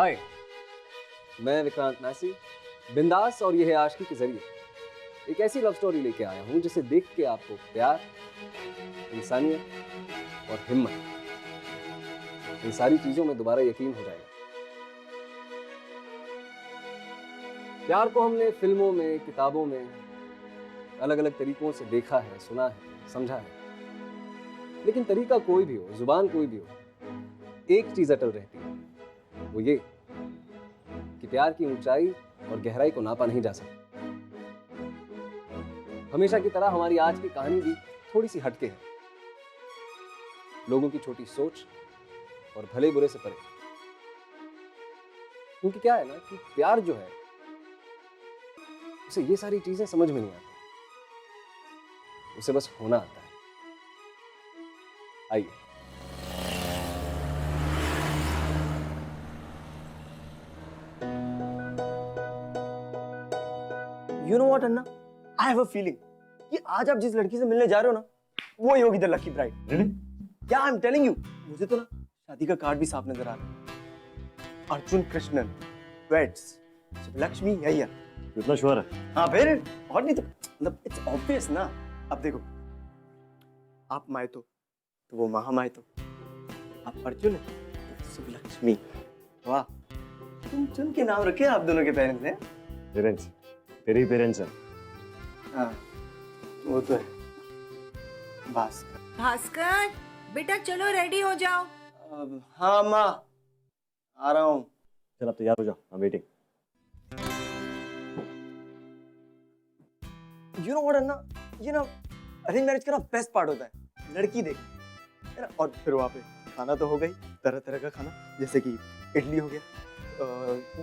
हाय, मैं विक्रांत मैसी, बिंदास और ये है आशिकी के जरिए एक ऐसी लव स्टोरी लेके आया हूं जिसे देख के आपको प्यार, इंसानियत और हिम्मत, इन सारी चीजों में दोबारा यकीन हो जाएगा। प्यार को हमने फिल्मों में, किताबों में अलग अलग तरीकों से देखा है, सुना है, समझा है, लेकिन तरीका कोई भी हो, जुबान कोई भी हो, एक चीज अटल रहती है, वो ये कि प्यार की ऊंचाई और गहराई को नापा नहीं जा सकता। हमेशा की तरह हमारी आज की कहानी भी थोड़ी सी हटके है, लोगों की छोटी सोच और भले बुरे से परे। क्योंकि क्या है ना कि प्यार जो है उसे ये सारी चीजें समझ में नहीं आती, उसे बस होना आता है। आइए। You know what, Anna? I have a feeling कि आज आप जिस लड़की से मिलने जा रहे हो ना, वो ही होगी द लकी ब्राइड। Really? क्या I'm telling you, मुझे तो ना शादी का कार्ड भी साफ नजर आ रहा है। अर्जुन कृष्णन, वेड्स, लक्ष्मी अय्यर। इतना श्योर है? हाँ फिर और नहीं तो मतलब इट्स ऑब्वियस ना। अब देखो, आप मायतो तो वो महामायतो, आप अर्जुन है तो सुबलक्ष्मी। वाह, तुम चुन के नाम रखे आप दोनों के पेरेंट्स ने। पेरेंट्स, तेरे ही पेरेंट्स हैं। हाँ, वो तो है। भास्कर। भास्कर, बेटा चलो रेडी हो जाओ। हाँ माँ, आ रहा हूँ। चल अब तैयार हो जाओ, I'm waiting. You know what, Anna? You know, arrange marriage का ना बेस्ट पार्ट होता है लड़की देख, है ना? और फिर वहाँ पे खाना तो हो गई, तरह तरह का खाना, जैसे कि इडली हो गया,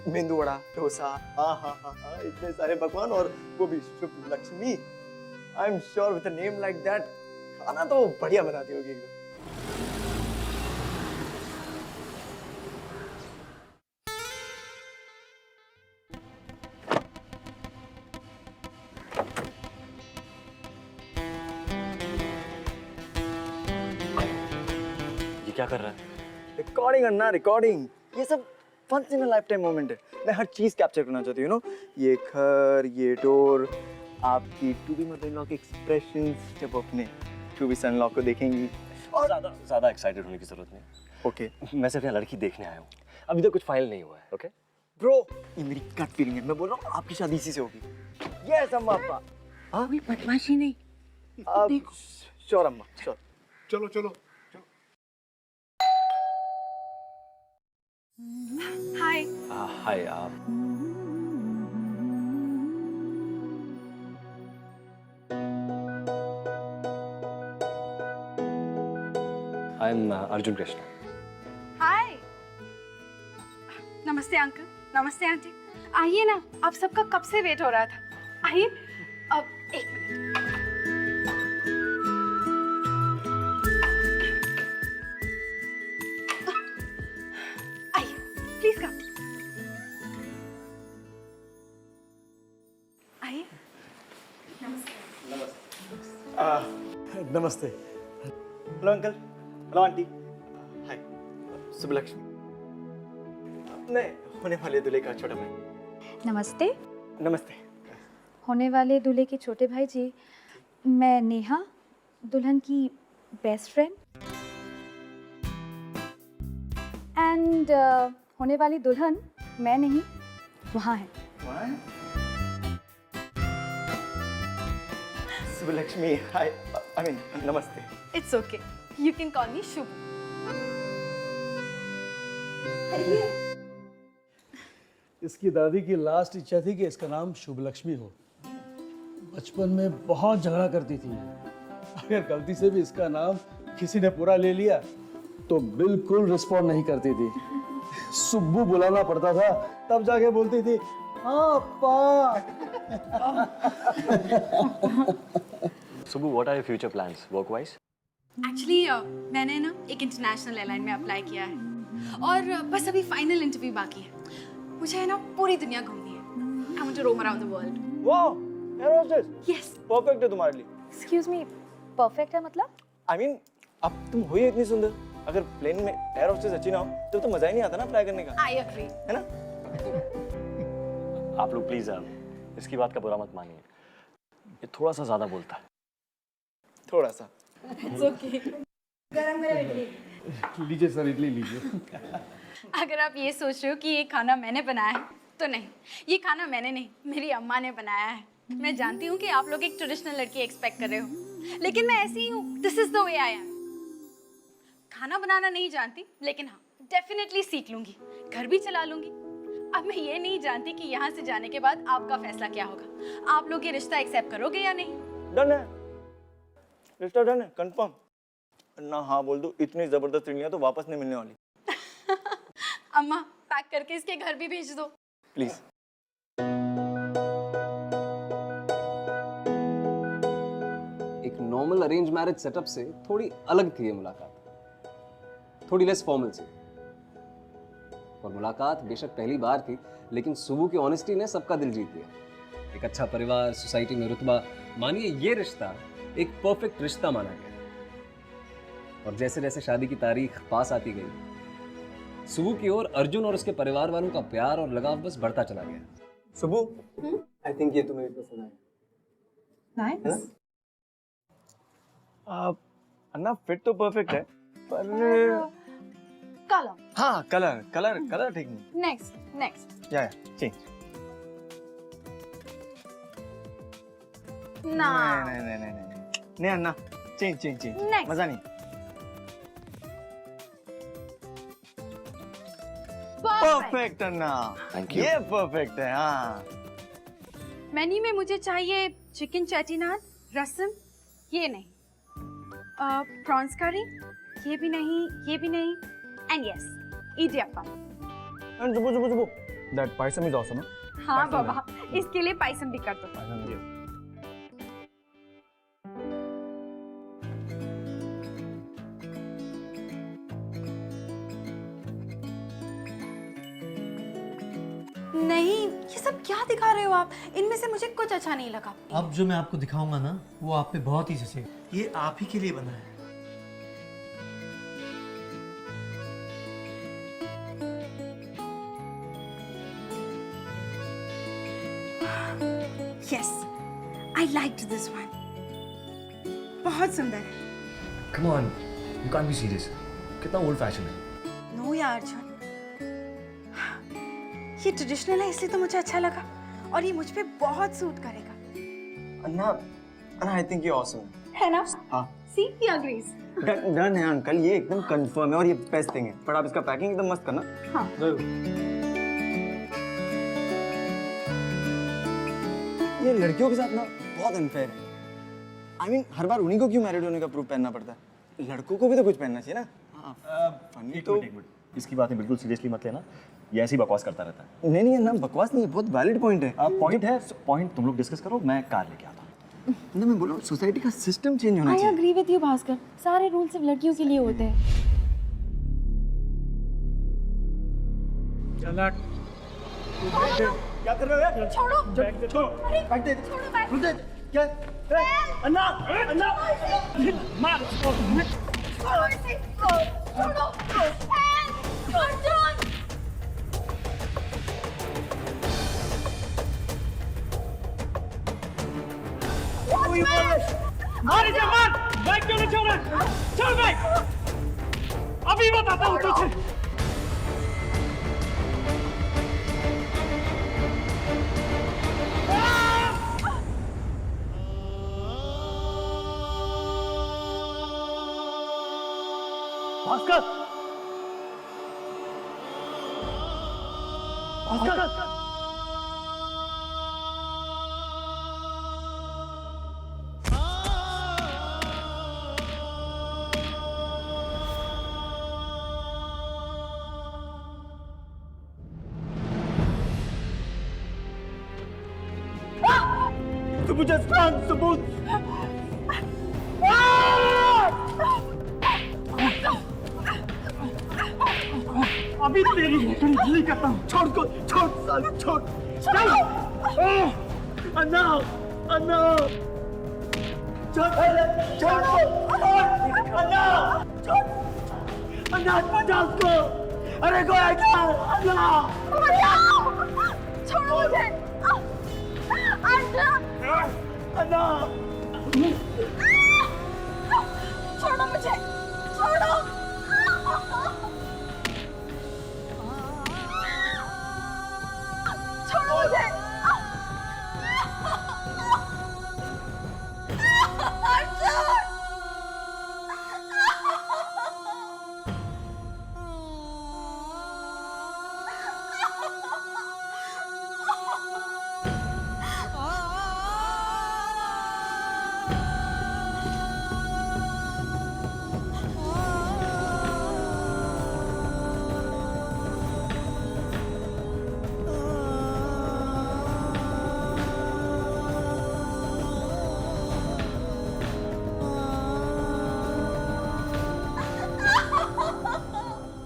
मेंदू वड़ा, डोसा, हाँ हाँ हाँ हाँ, इतने सारे पकवान, और वो भी Shubh Lakshmi. I am sure with a name like that खाना तो बढ़िया बनाती होगी एकदम। ये क्या कर रहा है? Recording anna, recording. ये सब once in a lifetime moment है। मैं हर चीज कैप्चर करना चाहती हूँ, ये घर, ये डोर, आपकी to be mother in law के एक्सप्रेशंस जब अपने टू बी सन लॉ को देखेंगी। और ज्यादा एक्साइटेड होने की जरूरत नहीं। ओके मैं सिर्फ यहाँ लड़की देखने आया हूँ। अभी तक कुछ फाइनल नहीं हुआ है, ओके? ब्रो, ये मेरी गट फीलिंग है। मैं बोल रहा हूँ आपकी शादी इसी से होगी। यस अम्मा अप्पा। हाँ कोई बदमाशी नहीं। अब श्योर अम्मा, श्योर। चलो चलो। हाय। हाय आप। I am Arjun Krishna. Hi. नमस्ते अंकल, नमस्ते आंटी। आइए ना, आप सबका कब से वेट हो रहा था। आइए। अब एक मिनट। आइए, प्लीज कम। आइए। नमस्ते। हेलो अंकल, हेलो आंटी, हाय। सुबलक्ष्मी, मैं होने वाले दूल्हे का छोटा भाई। नमस्ते। नमस्ते। होने वाले दूल्हे के छोटे भाई जी, मैं नेहा, दुल्हन की बेस्ट फ्रेंड। एंड होने वाली दुल्हन मैं नहीं, वहाँ है। सुबलक्ष्मी, हाय, आई मीन नमस्ते। It's okay, you can call me Shubh. इसकी दादी की लास्ट इच्छा थी कि इसका नाम शुभ लक्ष्मी हो। बचपन में बहुत झगड़ा करती थी। अगर गलती से भी इसका नाम किसी ने पूरा ले लिया तो बिल्कुल रिस्पॉन्ड नहीं करती थी। सुब्बू बुलाना पड़ता था, तब जाके बोलती थी हाँ पा। Subu, what are your future plans work wise? Actually मैंने ना एक इंटरनेशनल एयरलाइन में अप्लाई किया है और बस अभी फाइनल इंटरव्यू बाकी है। मुझे है ना पूरी दुनिया घूमनी है। I want to roam around the world. Wow, air hostess. Yes. Perfect है तुम्हारे लिए। एक्सक्यूज मी, परफेक्ट है मतलब? आई मीन अब तुम हो ही इतनी सुंदर अगर प्लेन में एयर होस्टेस अच्छी ना हो तो मजा ही नहीं आता ना फ्लाई करने का, आई एग्री। है ना? आप लोग प्लीज इसकी बात का बुरा मत मानिए, ये थोड़ा सा ज्यादा बोलता है। थोड़ा सा। It's okay. गरम गरम इडली। लीजिए सर, इडली लीजिए। अगर आप ये सोच रहे हो कि ये खाना मैंने बनाया है तो नहीं, ये खाना मैंने नहीं, मेरी अम्मा ने बनाया है। मैं जानती हूँ कि आप लोग एक ट्रेडिशनल लड़की एक्सपेक्ट कर रहे हो, लेकिन मैं ऐसी ही हूँ। This is the way I am. खाना बनाना नहीं जानती, लेकिन हाँ डेफिनेटली सीख लूंगी, घर भी चला लूंगी। अब मैं ये नहीं जानती कि यहाँ से जाने के बाद आपका फैसला क्या होगा। आप लोग ये रिश्ता एक्सेप्ट करोगे या नहीं? डन है, रिश्ता डन है, कंफर्म। ना हाँ बोल दो, इतनी जबरदस्त इडलियां तो वापस नहीं मिलने वाली। अम्मा पैक करके इसके घर भी भेज दो प्लीज। एक नॉर्मल अरेंज मैरिज सेटअप से थोड़ी अलग थी ये मुलाकात, थोड़ी लेस फॉर्मल सी। और मुलाकात बेशक पहली बार थी, लेकिन सुबह की ऑनेस्टी ने सबका दिल जीत लिया। एक अच्छा परिवार, सोसाइटी में रुतबा, मानिए ये रिश्ता एक परफेक्ट रिश्ता माना गया। और जैसे जैसे शादी की तारीख पास आती गई, सुबह की ओर अर्जुन और उसके परिवार वालों का प्यार और लगाव बस बढ़ता चला गया। सुबु, आई थिंक ये तुम्हें पसंद आया। नाइस। अन्ना फिट तो परफेक्ट है, पर कलर। हाँ कलर ठीक नहीं। नेक्स्ट या चेंज। ना नहीं अन्ना, चेंज Next. मजा नहीं। Perfect Anna, Thank you. ये परफेक्ट है। हाँ मेन्यू में मुझे चाहिए चिकन चेटीनाद, रसम, ये नहीं, प्रॉन्स करी, ये भी नहीं, and yes idiyappam. and Subbu, that paisam is awesome। हाँ बाबा, इसके लिए पायसम भी कर दो। नहीं, ये सब क्या दिखा रहे हो आप? इनमें से मुझे कुछ अच्छा नहीं लगा। अब जो मैं आपको दिखाऊंगा ना, वो आप पे बहुत ही जचेगा। ये आप ही के लिए बना है। Yes, I liked this one. बहुत सुंदर है। Come on, you can't be serious. कितना ओल्ड फैशन है। नो यार अर्जुन, ये ट्रेडिशनल है इसलिए तो मुझे अच्छा लगा, और ये मुझ पे बहुत सूट करेगा। अन्ना आई थिंक ये awesome है ना? हाँ। See, he agrees. डन है अंकल, ये एकदम कंफर्म है और ये बेस्ट थिंग है। पर आप इसका पैकिंग एकदम मस्त करना। हाँ। ये लड़कियों के साथ ना बहुत अनफेयर है। I mean, हर बार उन्हीं को क्यों मैरिड होने का प्रूफ पहनना पड़ता है? लड़कों को भी तो कुछ पहनना चाहिए ना। हाँ, फनी तो एक मिनट, इसकी बातें बिल्कुल सीरियसली मत लेना, ये ऐसी बकवास करता रहता है। नहीं ना, बकवास नहीं है, बहुत वैलिड पॉइंट है। पॉइंट है, पॉइंट तुम लोग डिस्कस करो, मैं कार लेके आता हूँ। ना मैं बोल रहा हूँ सोसाइटी का सिस्टम चेंज होना आई चाहिए। अग्री विद यू भास्कर, सारे रूल सिर्फ लड़कियों के लिए होते हैं। क्या कर रहे हो? छोड़ो। छोड़ो। बैठ दे। छोड़ो बैग। रुक जा। क्या? अन्ना, अन्ना। छोड़ो इसे। छोड़ो। अर्जुन। मार इसे, मार! बैग क्यों नहीं छोड़ रहा? छोड़ बैग! अभी बताता हूँ तुझे। भास्कर! भास्कर! सुबु just run, सुबु। अभी तेरी नहीं करता हूँ। छोड़ को, छोड़ साले, छोड़। चल! अन्ना! अन्ना! छोड़, छोड़, अन्ना, छोड़। क्या बचा उसको? अरे कोई क्या? अल्लाह! छोड़ो मुझे। अल्लाह! छोड़ो मुझे, छोड़ो। छोड़ो मुझे।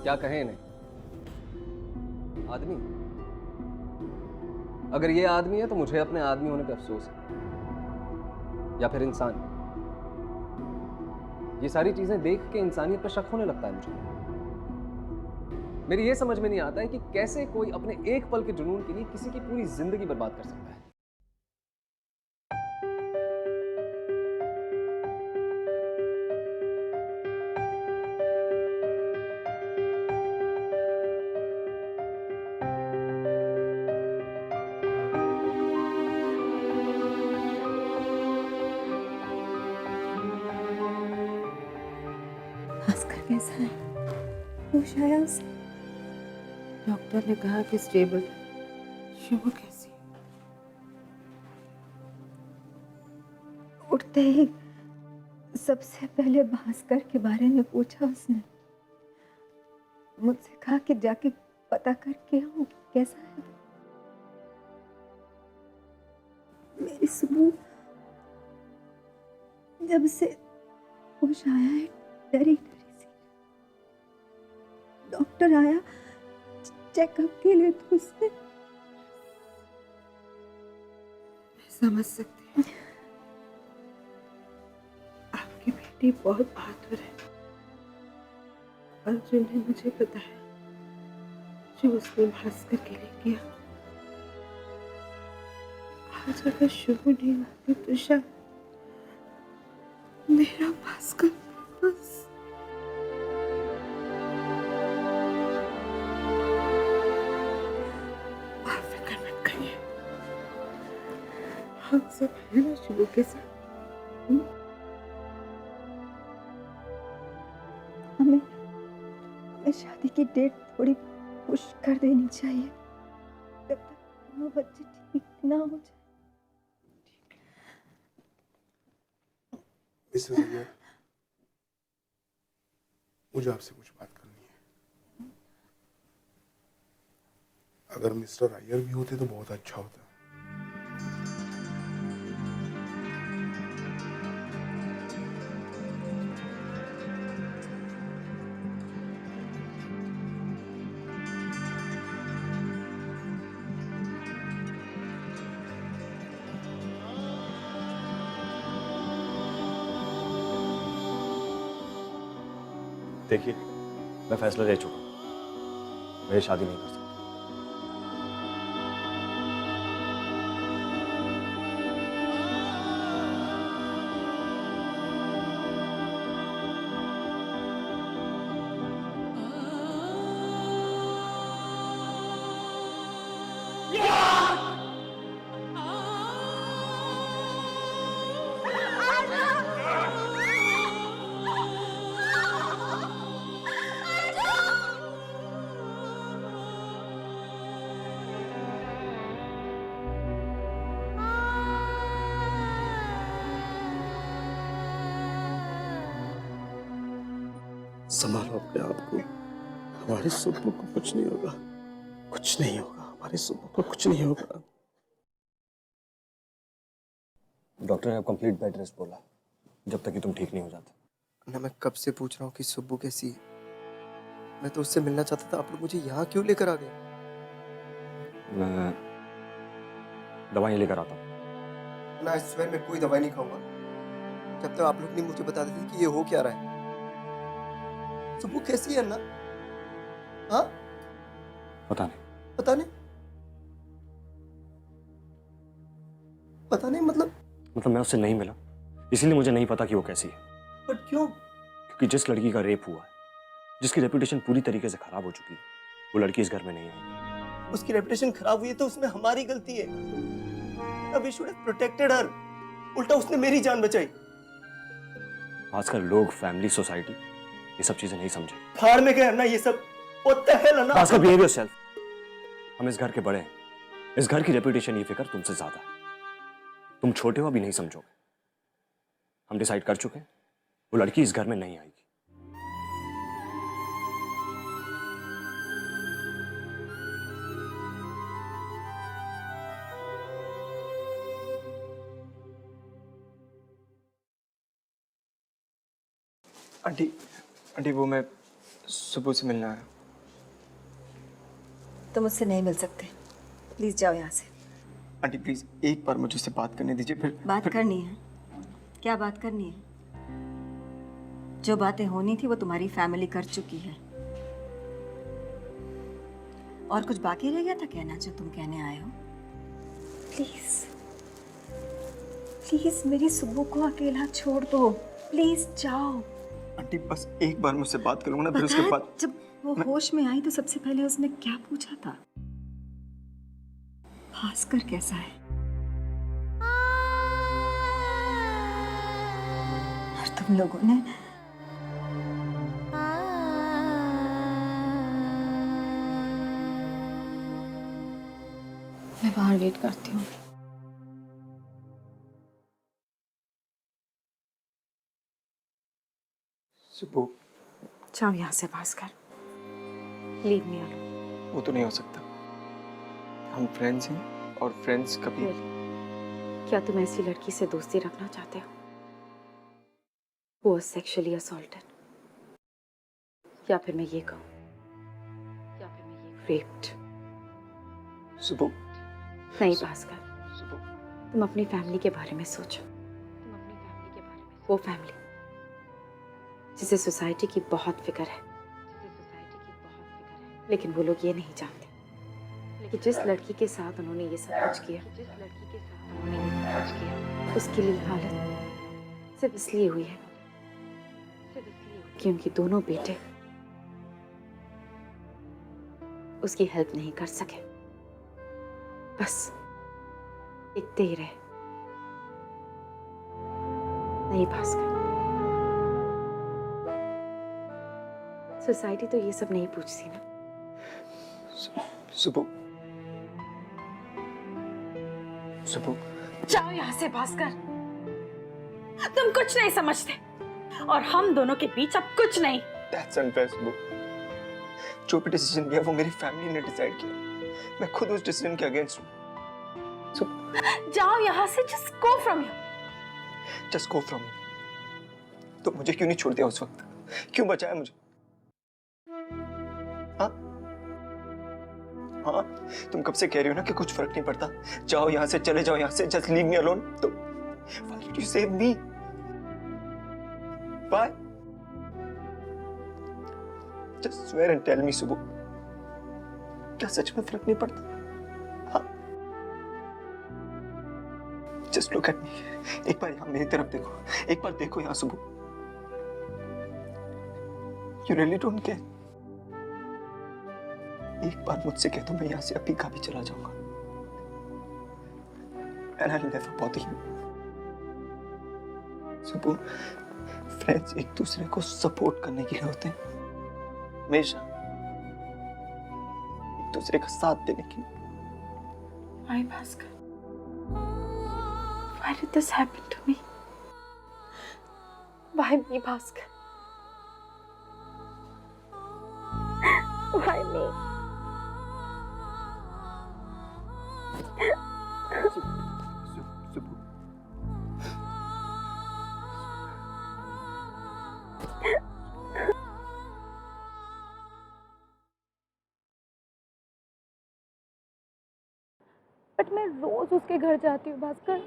क्या कहें इन्हें? आदमी? अगर ये आदमी है तो मुझे अपने आदमी होने पे अफसोस है, या फिर इंसान। ये सारी चीजें देख के इंसानियत पर शक होने लगता है मुझे। मेरी ये समझ में नहीं आता है कि कैसे कोई अपने एक पल के जुनून के लिए किसी की पूरी जिंदगी बर्बाद कर सकता है। भास्कर कैसा है? होश आया उसे? डॉक्टर ने कहा कि स्टेबल। शुभ कैसी? उठते ही सबसे पहले भास्कर के बारे में पूछा उसने। मुझसे कहा कि जाके पता करके आऊं कि कैसा है। मेरी सुबह जब से होश आया है, डरी डरी सी। डॉक्टर आया चेकअप के लिए तो उसने। समझ सकती हूँ, आपकी बेटी बहुत बहादुर है। अर्जुन ने मुझे बताया जो उसने भास्कर के लिए किया। आज अगर शुभ नहीं आती तो शायद मेरा भास्कर बस। आप फिक्र मत करिए, हम सब है ना शुभ के साथ। हमें शादी की डेट थोड़ी पुश कर देनी चाहिए जब तक वो बच्चे ठीक ना हो जाए। मिसेस अय्यर, मुझे आपसे कुछ बात करनी है। अगर मिस्टर अय्यर भी होते तो बहुत अच्छा होता। देखिए, मैं फैसला ले चुका हूं। मैं ये शादी नहीं कर सकता। संभालो अपने आप को। हमारे सुब्बू को कुछ नहीं होगा, कुछ नहीं होगा। हमारे सुब्बू को कुछ नहीं होगा। डॉक्टर ने अब कंप्लीट बेड रेस्ट बोला, जब तक कि तुम ठीक नहीं हो जाते। ना मैं कब से पूछ रहा हूँ कि सुब्बू कैसी है। मैं तो उससे मिलना चाहता था, आप लोग मुझे यहाँ क्यों लेकर आ गए? मैं दवाई लेकर आता हूँ। मैं इस में कोई दवाई नहीं खाऊंगा जब तक आप लोग नहीं मुझे बता देते कि ये हो क्या रहा है। सुबह कैसी है ना? हाँ पता नहीं। पता नहीं, पता नहीं मतलब मैं उससे नहीं मिला, इसीलिए मुझे नहीं पता कि वो कैसी है। बट क्यों? क्योंकि जिस लड़की का रेप हुआ है, जिसकी रेपुटेशन पूरी तरीके से खराब हो चुकी है, वो लड़की इस घर में नहीं आई। उसकी रेपुटेशन खराब हुई है तो उसमें हमारी गलती है। वी शुड हैव प्रोटेक्टेड हर, उल्टा उसने मेरी जान बचाई। आजकल लोग, फैमिली, सोसाइटी, ये सब चीजें नहीं समझे। फाड़ में गए ना ये सब। What the hell, अन्ना? आजकल बिहेव योरसेल्फ। हम इस घर के बड़े हैं, इस घर की रेपुटेशन, ये फिक्र तुमसे ज्यादा है। तुम छोटे हो, अभी नहीं समझोगे। हम डिसाइड कर चुके हैं, वो लड़की इस घर में नहीं आएगी। आंटी, आंटी वो मैं सुबह से मिलना आया। तो मुझसे नहीं मिल सकते, प्लीज जाओ यहाँ से। आंटी प्लीज एक बार मुझे उससे बात करने दीजिए। बात करनी है? क्या बात करनी है? जो बातें होनी थी वो तुम्हारी फैमिली कर चुकी है। और कुछ बाकी रह गया था कहना जो तुम कहने आए हो? प्लीज प्लीज मेरी सुबह को अकेला छोड़ दो, प्लीज जाओ। आंटी बस एक बार मुझसे बात कर लूंगा ना, फिर उसके बाद। जब वो होश में आई तो सबसे पहले उसने क्या पूछा था? भास्कर कैसा है? और तुम लोगों ने मैं बाहर वेट करती हूँ। सुबह जाओ यहाँ से भास्कर, लीव मी अलोन। वो तो नहीं हो सकता, हम फ्रेंड्स हैं और फ्रेंड्स कभी। क्या तुम ऐसी लड़की से दोस्ती रखना चाहते हो? वो सेक्सुअली असॉल्टेड, या फिर मैं ये कहूँ, या फिर मैं ये रेप्ड। सुबह नहीं भास्कर, सुबह तुम अपनी फैमिली के बारे में सोचो। तुम अपनी फैमिली के बारे में, वो फैमिली जिसे सोसाइटी की बहुत फिक्र है, लेकिन वो लोग ये नहीं जानते कि जिस लड़की के साथ उन्होंने ये सब कुछ किया, उसके लिए हालत सिर्फ इसलिए हुई है कि उनके दोनों बेटे उसकी हेल्प नहीं कर सके, बस दिखते ही रहे। नहीं भास्कर, सोसाइटी तो ये सब नहीं पूछती ना। सुबह सुबह जाओ यहाँ से भास्कर, तुम कुछ नहीं समझते और हम दोनों के बीच अब कुछ नहीं। That's unfair, सुबह। जो भी डिसीजन लिया वो मेरी फैमिली ने डिसाइड किया, मैं खुद उस डिसीजन के अगेंस्ट हूँ। जाओ यहाँ से, just go from here। Just go from here। तो मुझे क्यों नहीं छोड़ दिया उस वक्त? क्यों बचाया मुझे? हाँ हाँ, तुम कब से कह रही हो ना कि कुछ फर्क नहीं पड़ता, जाओ यहाँ से, चले जाओ यहाँ से, just leave me alone। तो why did you save me? Why? Just swear and tell me, सुबह, क्या सच में फर्क नहीं पड़ता? हाँ? Just look at me। एक बार यहाँ मेरी तरफ देखो, एक बार देखो यहाँ सुबह। You really don't care? एक बार मुझसे कह दो, मैं यहाँ से अभी कभी चला जाऊंगा। And I'll never bother you। सुबह, फ्रेंड्स एक दूसरे को सपोर्ट करने के लिए होते हैं, हमेशा एक दूसरे का साथ देने के लिए। Why Bhaskar? Why did this happen to me? Why me Bhaskar? Why me? But मैं रोज उसके घर जाती हूँ भास्कर,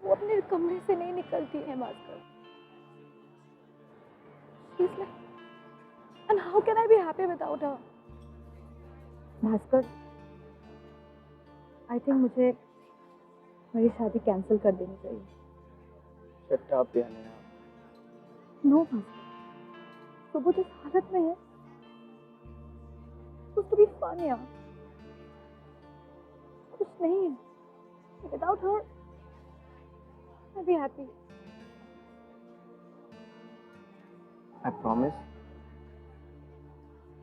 वो अपने कमरे से नहीं निकलती है Bhaskar. She's like How can I be happy without her? Bhaskar, I think मुझे मेरी शादी कैंसिल कर देनी चाहिए। शट अप यानी। नो भास्कर, तो वो जिस हालत में है, उसको भी फन यार। कुछ नहीं है। Without her, I'll be happy. I promise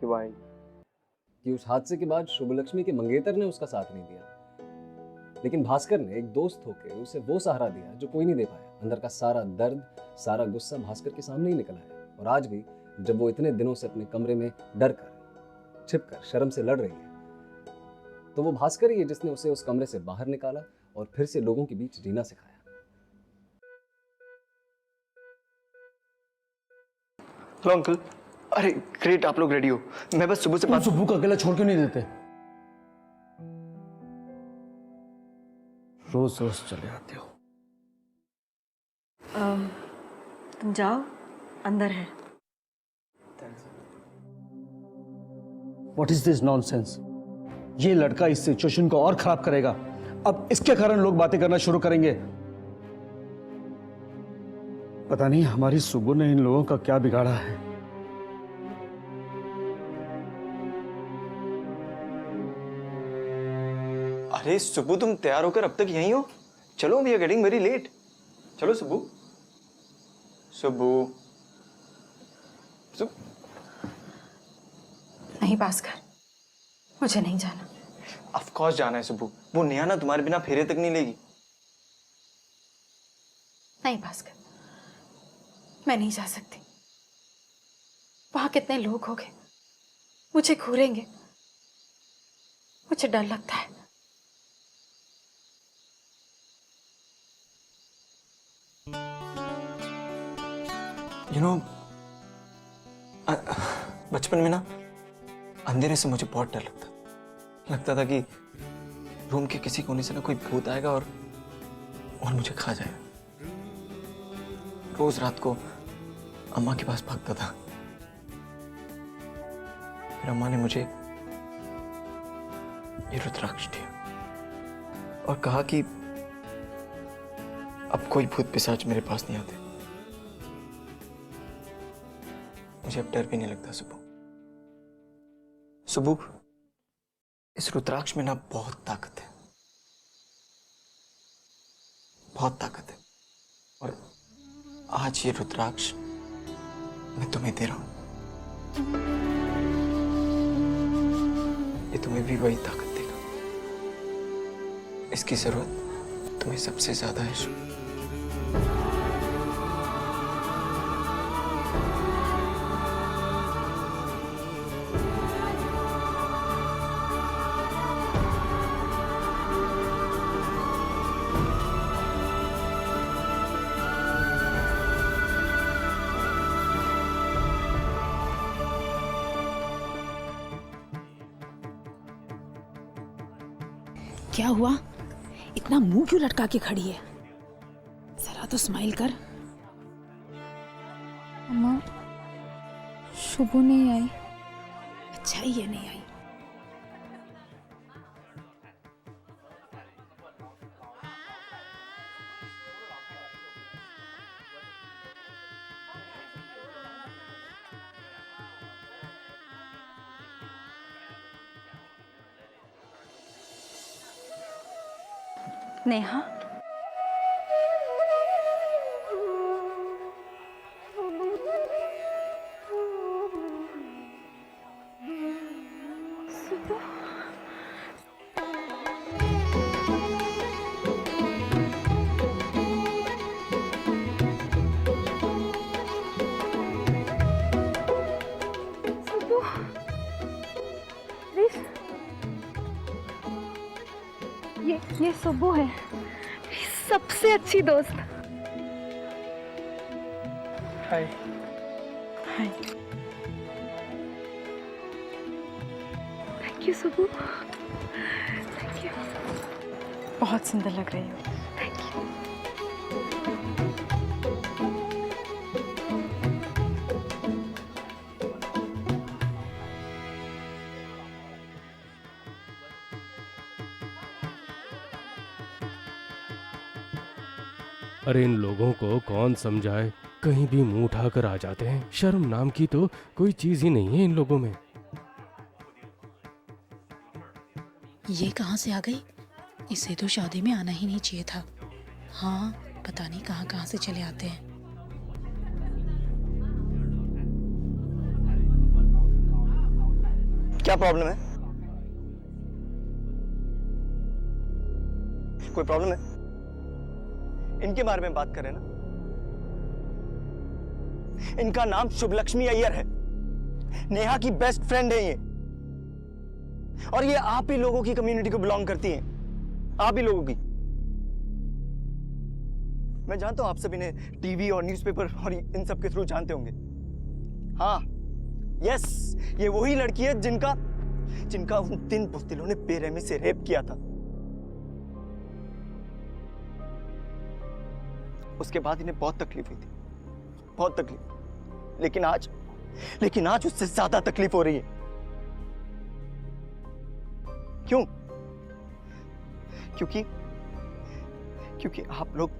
कि भाई कि उस हादसे के बाद शुभलक्ष्मी के मंगेतर ने उसका साथ नहीं दिया, लेकिन भास्कर ने एक दोस्त होकर उसे वो सहारा दिया जो कोई नहीं दे पाया। अंदर का सारा दर्द, सारा गुस्सा भास्कर के सामने ही निकल आया। और आज भी जब वो इतने दिनों से अपने कमरे में डर कर, छिप कर, शर्म से लड़ रही है, तो वो भास्कर ही है जिसने उसे उस कमरे से बाहर निकाला और फिर से लोगों के बीच जीना सिखाया। Hello uncle. अरे ग्रेट, आप लोग रेडी हो। मैं बस सुबह से तुम सुब्बू को अकेला छोड़ क्यों नहीं देते? रोज रोज चले आते हो। तुम जाओ, अंदर है। What is this nonsense? ये लड़का इस सिचुएशन को और खराब करेगा। अब इसके कारण लोग बातें करना शुरू करेंगे। पता नहीं हमारी सुबह ने इन लोगों का क्या बिगाड़ा है। अरे सुबह, तुम तैयार होकर अब तक यहीं हो? चलो, we are getting very late. चलो सुबह। सुबह, नहीं भास्कर, मुझे नहीं जाना। ऑफ कोर्स जाना है सुबह। वो नेहा ना तुम्हारे बिना फेरे तक नहीं लेगी। नहीं भास्कर, मैं नहीं जा सकती। वहां कितने लोग होंगे, मुझे घूरेंगे, मुझे डर लगता है। यू नो, बचपन में ना अंधेरे से मुझे बहुत डर लगता था कि रूम के किसी कोने से ना कोई भूत आएगा और मुझे खा जाएगा। रोज रात को अम्मा के पास भागता था। फिर अम्मा ने मुझे ये रुद्राक्ष दिया और कहा कि अब कोई भूत पिशाच मेरे पास नहीं आते। मुझे अब डर भी नहीं लगता सुबह। सुबह, इस रुद्राक्ष में ना बहुत ताकत है, बहुत ताकत है। और आज ये रुद्राक्ष मैं तुम्हें दे रहा हूं। ये तुम्हें भी वही ताकत देगा। इसकी जरूरत तुम्हें सबसे ज्यादा है शुभ। क्या हुआ? इतना मुंह क्यों लटका के खड़ी है? जरा तो स्माइल कर। अम्मा, शुभू नहीं आई। अच्छा ही है नहीं आई। नेहा, ये सुबह है, मेरी सबसे अच्छी दोस्त। हाय। हाय। थैंक यू सुबह, थैंक यू। बहुत सुंदर लग रही हो। Thank you. अरे इन लोगों को कौन समझाए, कहीं भी मुंह उठाकर आ जाते हैं। शर्म नाम की तो कोई चीज ही नहीं है इन लोगों में। ये कहाँ से आ गई? इसे तो शादी में आना ही नहीं चाहिए था। हाँ, पता नहीं कहाँ कहाँ से चले आते हैं। क्या प्रॉब्लम है? कोई प्रॉब्लम है? इनके बारे में बात करें ना। इनका नाम शुभलक्ष्मी अय्यर है। नेहा की बेस्ट फ्रेंड है ये। और ये आप ही लोगों की कम्युनिटी को बिलोंग करती हैं। आप ही लोगों की। मैं जानता हूं आप सभी ने टीवी और न्यूज़पेपर और इन सब के थ्रू जानते होंगे। हाँ, यस, ये वही लड़की है जिनका उन 3 बुज़दिलों ने बेरहमी से रेप किया था। उसके बाद इन्हें बहुत तकलीफ हुई थी, बहुत तकलीफ। लेकिन आज उससे ज्यादा तकलीफ हो रही है। क्यों? क्योंकि आप लोग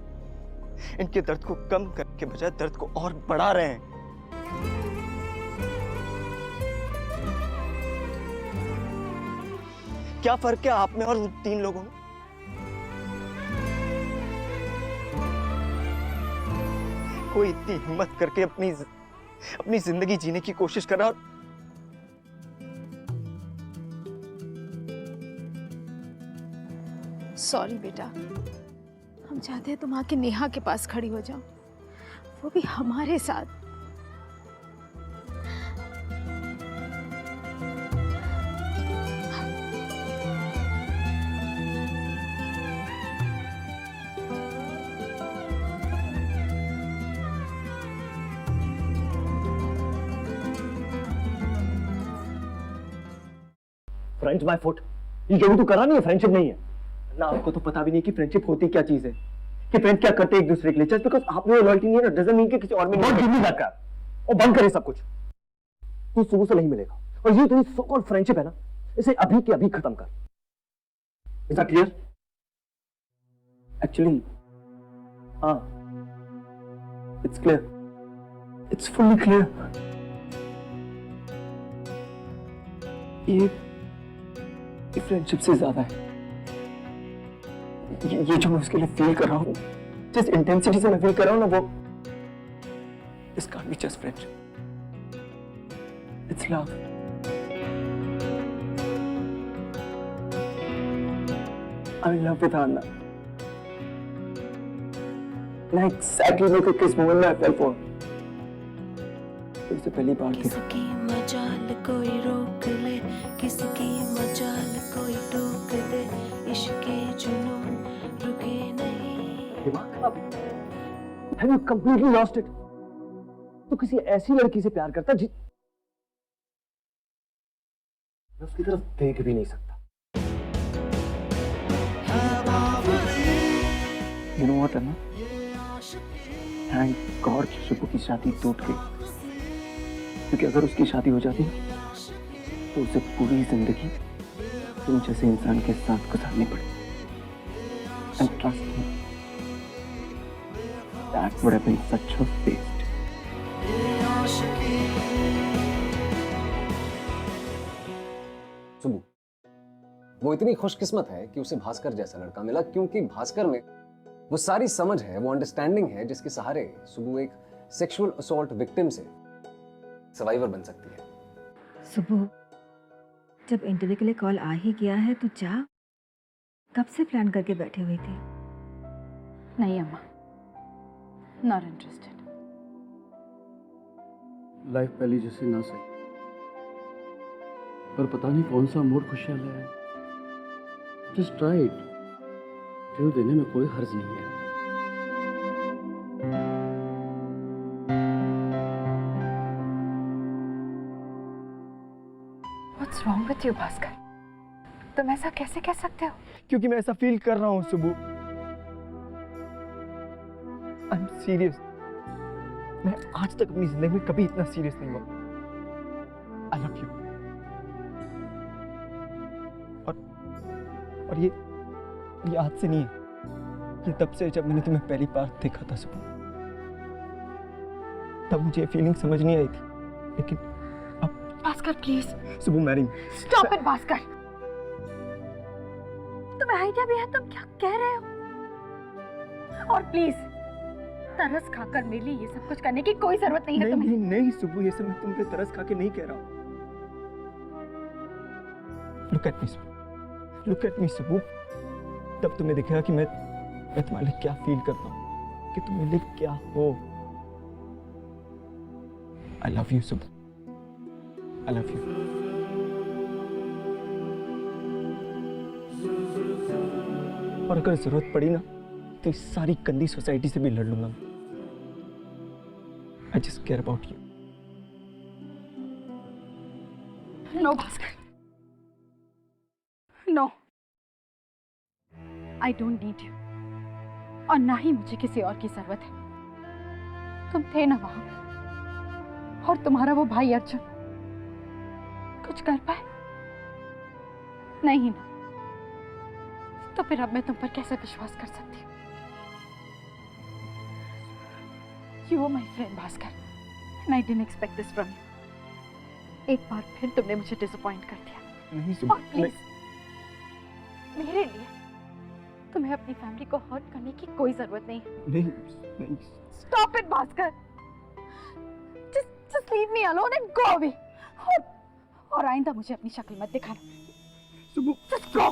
इनके दर्द को कम करने के बजाय दर्द को और बढ़ा रहे हैं। क्या फर्क है आप में और उन 3 लोगों में? कोई इतनी हिम्मत करके अपनी जिंदगी जीने की कोशिश कर रहा और सॉरी बेटा, हम चाहते हैं तुम आके नेहा के पास खड़ी हो जाओ, वो भी हमारे साथ। फ्रेंड्स माय फुट, ये जो भी तू करा नहीं है फ्रेंडशिप नहीं है ना। आपको तो पता भी नहीं कि फ्रेंडशिप होती क्या चीज है, कि फ्रेंड क्या करते हैं एक दूसरे के लिए। जस्ट बिकॉज़ आप में लॉयल्टी नहीं है ना, डजंट मीन कि किसी और में नहीं। बहुत गिनी बात कर और बंद करे सब कुछ। तू सुबह से नहीं मिलेगा और ये तेरी सो कॉल्ड फ्रेंडशिप है ना, इसे अभी के अभी खत्म कर। Is that clear? एक्चुअली हाँ, it's clear, it's fully clear. ये फ्रेंडशिप से ज्यादा है। ये जो मैं उसके लिए फील कर रहा हूँ, जिस इंटेंसिटी से मैं फील कर रहा हूँ ना, वो this can't be just friendship, it's love. I love with Anna. मैं एग्जैक्टली नो किस मोमेंट में आई फेल फॉर। उससे पहली बार थी। किसकी मजाल कोई रोक ले, किसकी मजाल कोई टोक दे, इश्क के जुनून रुके नहीं। दिमाग खराब? Have you completely lost it? तो किसी ऐसी लड़की से प्यार करता मैं उसकी तरफ देख भी नहीं सकता। You know what, Anna? Thank God कि शुभू की शादी टूट गई, क्योंकि अगर उसकी शादी हो जाती तो उसे पूरी जिंदगी तुम जैसे इंसान के साथ गुजारनी पड़ती। And trust me, that would have been such a waste. Subbu, वो इतनी खुशकिस्मत है कि उसे भास्कर जैसा लड़का मिला, क्योंकि भास्कर में वो सारी समझ है, वो अंडरस्टैंडिंग है, जिसके सहारे सुबू एक सेक्सुअल असॉल्ट विक्टिम से सर्वाइवर बन सकती है। सुबह, जब इंटरव्यू के लिए कॉल आ ही गया है तो जा। कब से प्लान करके बैठी हुई थी? नहीं अम्मा, नॉट इंटरेस्टेड। लाइफ पहली जैसी ना सही, पर पता नहीं कौन सा मूड खुशहाल है। Just try it. क्यों देने में कोई हर्ज नहीं है। What's wrong with you, Bhaskar? तुम ऐसा कैसे कह सकते हो? क्योंकि मैं ऐसा फील कर रहा हूं सुबू। I am serious. मैं आज तक अपनी जिंदगी में कभी इतना सीरियस नहीं हुआ। I love you. और ये आज से नहीं है, ये तब से जब मैंने तुम्हें पहली बार देखा था सुबह। तब मुझे ये फीलिंग समझ नहीं आई थी, लेकिन भास्कर प्लीज सुबह मैरी स्टॉप इट भास्कर। तुम्हें आइडिया भी है तुम क्या कह रहे हो? और प्लीज तरस खाकर मेरे लिए ये सब कुछ करने की कोई जरूरत नहीं है नहीं, तुम्हें। नहीं नहीं सुबह, ये सब मैं तुम पे तरस खा के नहीं कह रहा हूँ। लुक एट मी सुबह, लुक एट मी सुबह। तब तुम्हें दिखेगा कि मैं तुम्हारे लिए क्या फील करता हूँ, कि तुम मेरे लिए क्या हो। आई लव यू सुबह, आई लव यू। और अगर जरूरत पड़ी ना तो इस सारी गंदी सोसाइटी से भी लड़ लूंगा। I just care about you. No Bhaskar, no, I don't need you, और ना ही मुझे किसी और की जरूरत है। तुम थे ना वहां, और तुम्हारा वो भाई अर्जुन कुछ कर पाए? नहीं ना, तो फिर अब मैं तुम पर कैसे विश्वास कर सकती हूँ? You were my friend Bhaskar, and I didn't expect this from you. एक बार फिर तुमने मुझे डिसअपॉइंट कर दिया। नहीं और सुबह, प्लीज मेरे लिए तुम्हें अपनी फैमिली को हर्ट करने की कोई जरूरत नहीं है। नहीं नहीं। Stop it Bhaskar, just leave me alone and go away. और आइंदा मुझे अपनी शक्ल मत दिखाना। सुबह Just go.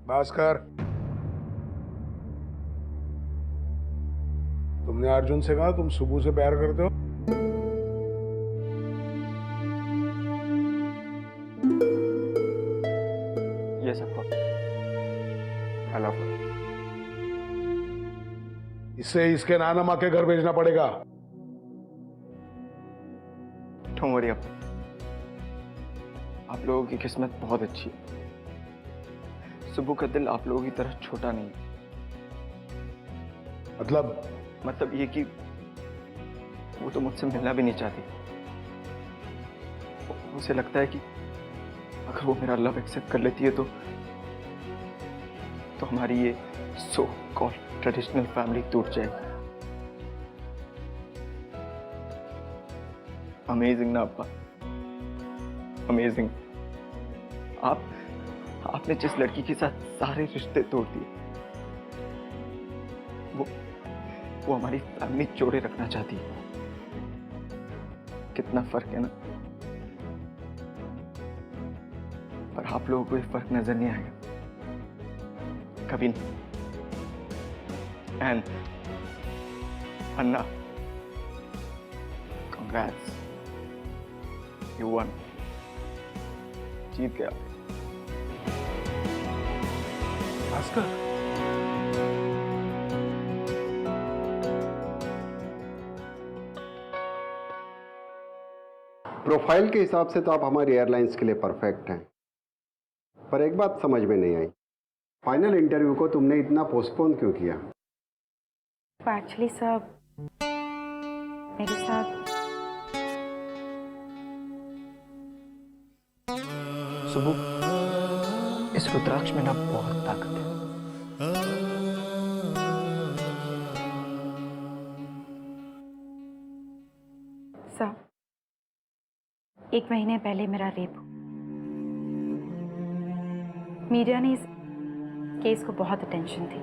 भास्कर, तुमने अर्जुन से कहा तुम सुबह से प्यार करते हो? ये सब आई लव यू। इससे इसके नाना माँ के घर भेजना पड़ेगा। डोंट वरी, आप लोगों की किस्मत बहुत अच्छी है। सुबह का दिल आप लोगों की तरह छोटा नहीं है। मतलब ये कि वो तो मुझसे मिलना भी नहीं चाहती। उसे लगता है कि अगर वो मेरा लव एक्सेप्ट कर लेती है तो हमारी ये सो कॉल्ड ट्रेडिशनल फैमिली टूट जाएगी। अमेजिंग ना अब्बा, अमेजिंग। आपने जिस लड़की के साथ सारे रिश्ते तोड़ दिए, वो हमारी फैमिली जोड़े रखना चाहती है। कितना फर्क है ना। पर आप लोगों को ये फर्क नजर नहीं आएगा कभी नहीं। And Anna, congrats, you won, जीत गया भास्कर, प्रोफाइल के हिसाब से तो आप हमारी एयरलाइंस के लिए परफेक्ट हैं, पर एक बात समझ में नहीं आई, फाइनल इंटरव्यू को तुमने इतना पोस्टपोन क्यों किया? एक्चुअली सर, मेरे साथ सुबह, इस रुद्राक्ष में ना बहुत ताकत है। सर, 1 महीने पहले मेरा रेप हुआ। मीडिया ने इस केस को बहुत अटेंशन दी।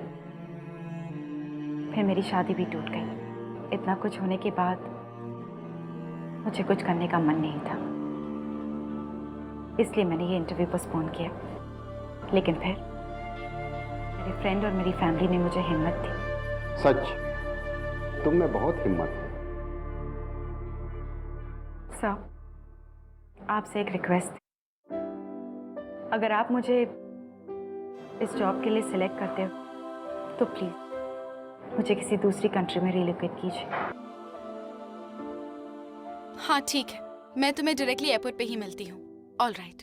फिर मेरी शादी भी टूट गई। इतना कुछ होने के बाद मुझे कुछ करने का मन नहीं था, इसलिए मैंने ये इंटरव्यू पोस्टपोन किया। लेकिन फिर मेरे फ्रेंड और मेरी फैमिली ने मुझे हिम्मत दी। सच, तुम में बहुत हिम्मत है। सर, आपसे एक रिक्वेस्ट है। अगर आप मुझे इस जॉब के लिए सिलेक्ट करते हो तो प्लीज मुझे किसी दूसरी कंट्री में रिलोकेट कीजिए। हाँ ठीक है, मैं तुम्हें डायरेक्टली एयरपोर्ट पे ही मिलती हूँ। All right.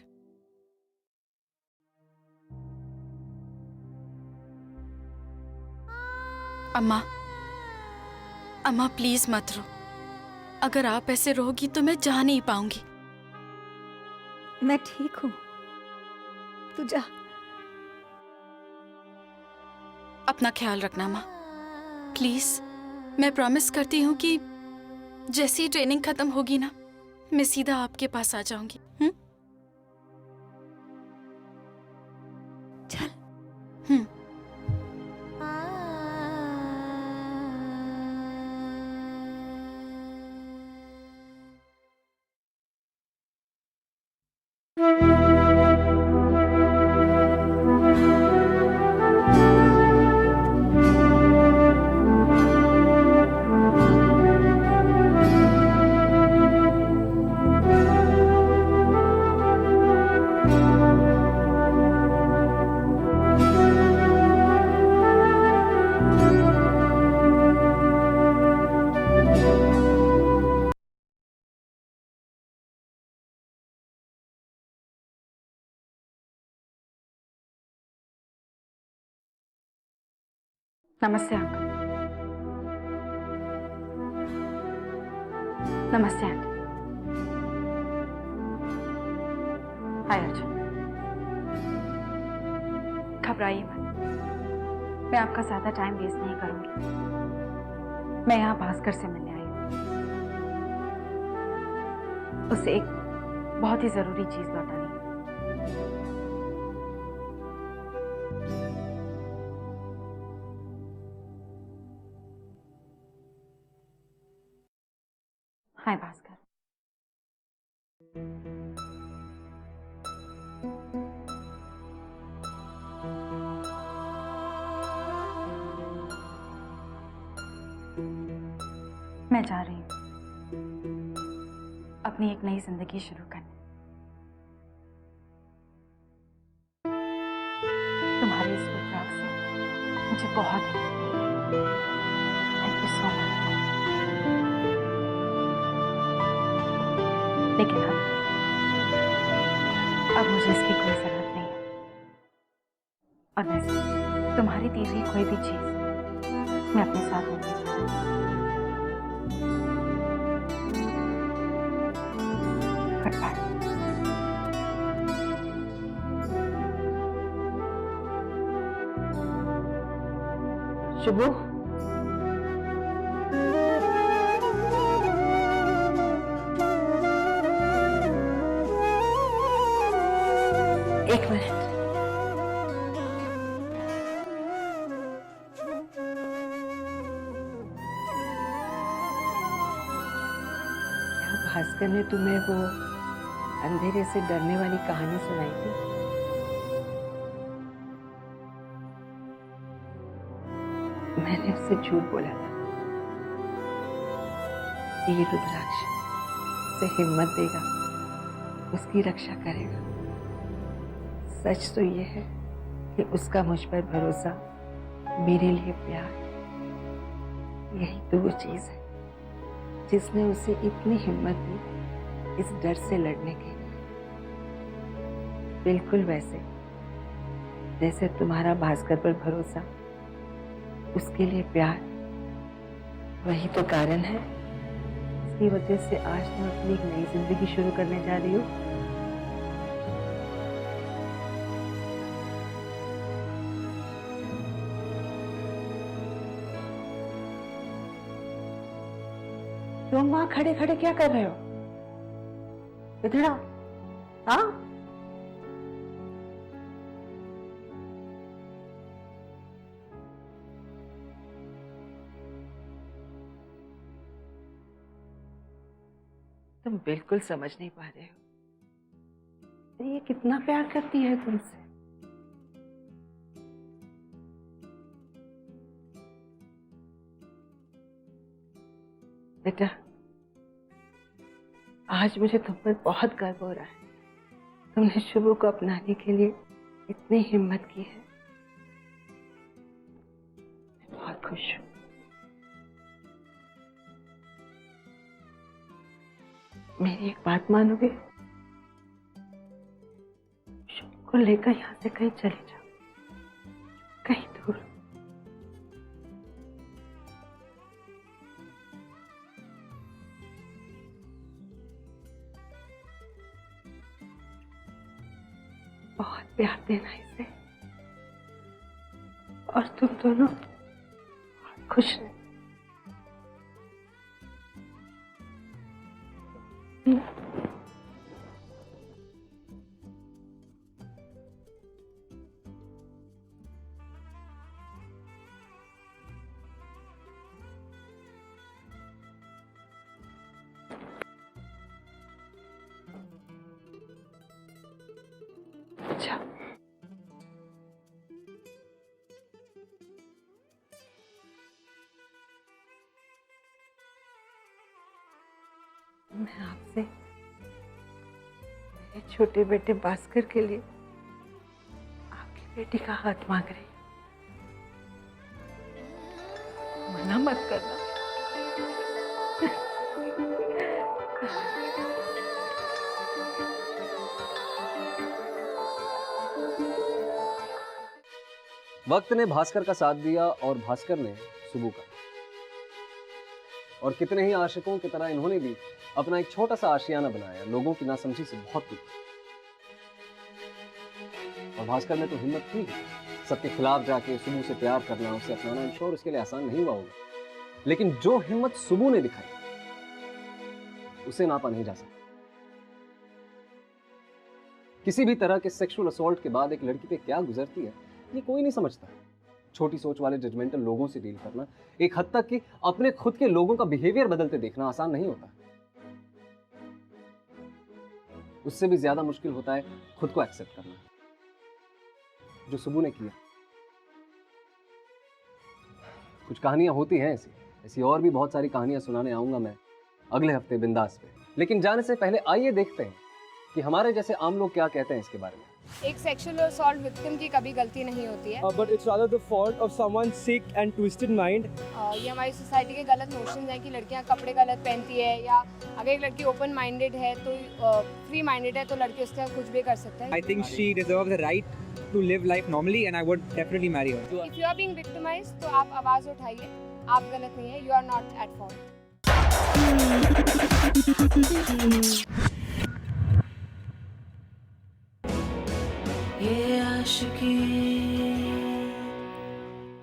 अम्मा, अम्मा प्लीज मत रो। अगर आप ऐसे रहोगी तो मैं जा नहीं पाऊंगी। मैं ठीक हूँ, तू जा। अपना ख्याल रखना माँ, प्लीज। मैं प्रॉमिस करती हूँ कि जैसी ही ट्रेनिंग खत्म होगी ना, मैं सीधा आपके पास आ जाऊंगी। चल। नमस्ते अंकल। नमस्ते आंटी। हाय अर्जुन। घबराइए मत, मैं आपका ज्यादा टाइम वेस्ट नहीं करूंगी। मैं यहाँ भास्कर से मिलने आई हूँ, उससे एक बहुत ही जरूरी चीज लौटानी है। हाय भास्कर। मैं जा रही हूँ अपनी एक नई जिंदगी शुरू करने। तुम्हारे इस उपराग से मुझे बहुत ही थैंक यू सो मच। लेकिन अब मुझे इसकी कोई जरूरत नहीं है। और वैसे तुम्हारी दी हुई कोई भी चीज मैं अपने साथ नहीं ले पाऊंगी। Good bye. शुभू, एक मिनट। क्या भास्कर ने तुम्हें वो अंधेरे से डरने वाली कहानी सुनाई थी? मैंने उससे झूठ बोला था। ये रुद्राक्ष उसे हिम्मत देगा, उसकी रक्षा करेगा। सच तो ये है कि उसका मुझ पर भरोसा, मेरे लिए प्यार, यही तो वो चीज है जिसने उसे इतनी हिम्मत दी इस डर से लड़ने के लिए। बिल्कुल वैसे जैसे तुम्हारा भास्कर पर भरोसा, उसके लिए प्यार, वही तो कारण है इसकी वजह से आज तुम अपनी एक नई जिंदगी शुरू करने जा रही हो। तुम वहां खड़े खड़े क्या कर रहे हो? इधर आओ। हाँ, तुम बिल्कुल समझ नहीं पा रहे हो ये कितना प्यार करती है तुमसे। बेटा, आज मुझे तुम पर बहुत गर्व हो रहा है। तुमने शुभू को अपनाने के लिए इतनी हिम्मत की है। मैं बहुत खुश हूँ। मेरी एक बात मानोगे? शुभू को लेकर यहाँ से कहीं चले जाओ, कहीं दूर। प्यार देना इसे, और तुम दोनों खुश रहो। अच्छा, मैं आपसे मेरे छोटे बेटे भास्कर के लिए आपकी बेटी का हाथ मांग रही हूँ, मना मत करना। वक्त ने भास्कर का साथ दिया और भास्कर ने सुबु का। और कितने ही आशिकों की तरह इन्होंने भी अपना एक छोटा सा आशियाना बनाया, लोगों की नासमझी से बहुत दूर। और भास्कर ने तो हिम्मत की सबके खिलाफ जाके सुबु से प्यार करना, उसे अपनाना। आई एम श्योर उसके लिए आसान नहीं हुआ होगा, लेकिन जो हिम्मत सुबु ने दिखाई उसे नापा नहीं जा सकता। किसी भी तरह के सेक्सुअल असॉल्ट के बाद एक लड़की पे क्या गुजरती है ये कोई नहीं समझता। छोटी सोच वाले जजमेंटल लोगों से डील करना, एक हद तक कि अपने खुद के लोगों का बिहेवियर बदलते देखना आसान नहीं होता। उससे भी ज्यादा मुश्किल होता है खुद को एक्सेप्ट करना, जो सुबु ने किया। कुछ कहानियां होती हैं ऐसी और भी बहुत सारी कहानियां सुनाने आऊंगा मैं अगले हफ्ते बिंदास पे। लेकिन जाने से पहले आइए देखते हैं कि हमारे जैसे आम लोग क्या कहते हैं इसके बारे में। एक सेक्सुअल असॉल्ट विक्टिम की कभी गलती नहीं होती है, but it's rather the fault of someone sick and twisted mind. ये हमारी सोसाइटी के गलत नोशंस हैं कि लड़कियां कपड़े गलत पहनती है, या अगर एक लड़की ओपन माइंडेड है तो फ्री माइंडेड है तो लड़के उसके साथ कुछ भी कर सकते हैं। I think she deserves the right to live life normally and I would definitely marry her. If you are being victimized तो आप आवाज उठाइए, आप गलत नहीं है, you are not at fault. ये आशिकी